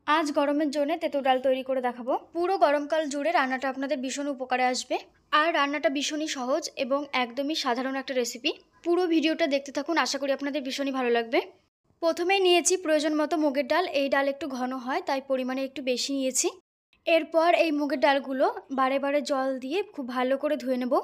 আজ গরমের জন্য তেঁতুল ডাল তৈরি করে দেখাবো। পুরো গরমকাল জুড়ে রান্নাটা আপনাদের ভীষণ উপকারে আসবে। আর রান্নাটা ভীষণই সহজ এবং একদমই সাধারণ একটা রেসিপি। পুরো ভিডিওটা দেখতে থাকুন, আশা করি আপনাদের ভীষণই ভালো লাগবে। প্রথমেই নিয়েছি প্রয়োজন মতো মুগের ডাল। এই ডাল একটু ঘন হয় তাই পরিমাণে একটু বেশি নিয়েছি। এরপর এই মুগের ডালগুলো বারে বারে জল দিয়ে খুব ভালো করে ধুয়ে নেব।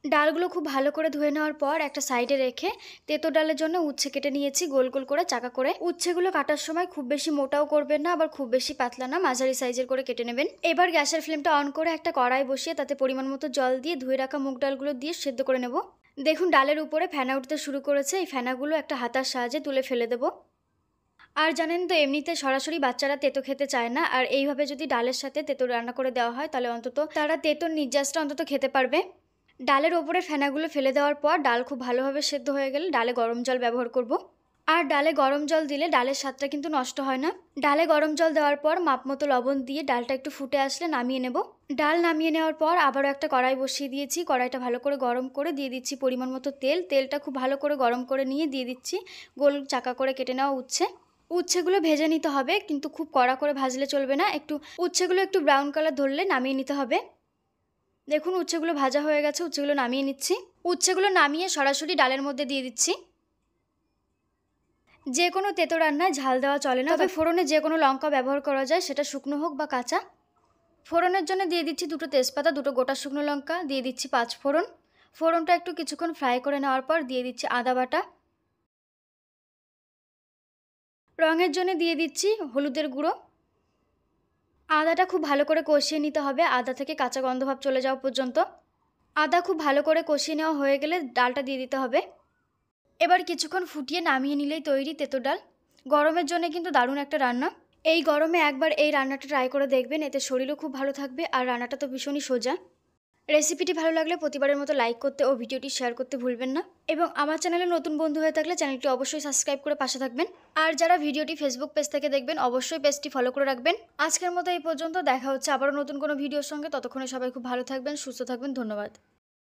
ডালগুলো খুব ভালো করে ধুয়ে নেওয়ার পর একটা সাইডে রেখে তেঁতুল ডালের জন্য উচ্ছে কেটে নিয়েছি গোল গোল করে চাকা করে। উচ্ছেগুলো কাটার সময় খুব বেশি মোটাও করবেন না, আবার খুব বেশি পাতলা না, মাঝারি সাইজের করে কেটে নেবেন। এবার গ্যাসের ফ্লেমটা অন করে একটা কড়াই বসিয়ে তাতে পরিমাণ মতো জল দিয়ে ধুয়ে রাখা মুগ ডালগুলো দিয়ে সেদ্ধ করে নেব। দেখুন ডালের উপরে ফেনা উঠতে শুরু করেছে। এই ফেনাগুলো একটা হাতার সাহায্যে তুলে ফেলে দেবো। আর জানেন তো, এমনিতে সরাসরি বাচ্চারা তেতো খেতে চায় না, আর এইভাবে যদি ডালের সাথে তেঁতো রান্না করে দেওয়া হয় তাহলে অন্তত তারা তেঁতোর নির্যাসটা অন্তত খেতে পারবে। ডালের ওপরে ফেনাগুলো ফেলে দেওয়ার পর ডাল খুব ভালোভাবে সেদ্ধ হয়ে গেলে ডালে গরম জল ব্যবহার করব। আর ডালে গরম জল দিলে ডালের স্বাদটা কিন্তু নষ্ট হয় না। ডালে গরম জল দেওয়ার পর মাপমতো লবণ দিয়ে ডালটা একটু ফুটে আসলে নামিয়ে নেব। ডাল নামিয়ে নেওয়ার পর আবারও একটা কড়াই বসিয়ে দিয়েছি। কড়াইটা ভালো করে গরম করে দিয়ে দিচ্ছি পরিমাণ মতো তেল। তেলটা খুব ভালো করে গরম করে নিয়ে দিয়ে দিচ্ছি গোল চাকা করে কেটে নেওয়া উচ্ছে। উচ্ছেগুলো ভেজে নিতে হবে, কিন্তু খুব কড়া করে ভাজলে চলবে না। উচ্ছেগুলো একটু ব্রাউন কালার ধরলে নামিয়ে নিতে হবে। দেখুন উচ্ছেগুলো ভাজা হয়ে গেছে, উচ্ছেগুলো নামিয়ে নিচ্ছি। উচ্ছেগুলো নামিয়ে সরাসরি ডালের মধ্যে দিয়ে দিচ্ছি। যে কোনো তেঁতো রান্নায় ঝাল দেওয়া চলে না, তবে ফোড়নে যে কোনো লঙ্কা ব্যবহার করা যায়, সেটা শুকনো হোক বা কাঁচা। ফোড়নের জন্য দিয়ে দিচ্ছি 2টো তেজপাতা, 2টো গোটা শুকনো লঙ্কা, দিয়ে দিচ্ছি 5 ফোড়ন। ফোড়নটা একটু কিছুক্ষণ ফ্রাই করে নেওয়ার পর দিয়ে দিচ্ছি আদা বাটা। রঙের জন্য দিয়ে দিচ্ছি হলুদের গুঁড়ো। আদাটা খুব ভালো করে কষিয়ে নিতে হবে, আদা থেকে কাঁচা গন্ধভাব চলে যাওয়া পর্যন্ত। আদা খুব ভালো করে কষিয়ে নেওয়া হয়ে গেলে ডালটা দিয়ে দিতে হবে। এবার কিছুক্ষণ ফুটিয়ে নামিয়ে নিলেই তৈরি তেঁতুল ডাল। গরমের জন্য কিন্তু দারুণ একটা রান্না। এই গরমে একবার এই রান্নাটা ট্রাই করে দেখবেন, এতে শরীরও খুব ভালো থাকবে আর রান্নাটা তো ভীষণই সোজা। রেসিপিটি ভালো লাগলে প্রতিবারের মতো লাইক করতে ও ভিডিওটি শেয়ার করতে ভুলবেন না। এবং আমার চ্যানেলে নতুন বন্ধু হয়ে থাকলে চ্যানেলটি অবশ্যই সাবস্ক্রাইব করে পাশে থাকবেন। আর যারা ভিডিওটি ফেসবুক পেজ থেকে দেখবেন অবশ্যই পেজটি ফলো করে রাখবেন। আজকের মতো এই পর্যন্ত, দেখা হচ্ছে আবারও নতুন কোনো ভিডিওর সঙ্গে। ততক্ষণে সবাই খুব ভালো থাকবেন, সুস্থ থাকবেন। ধন্যবাদ।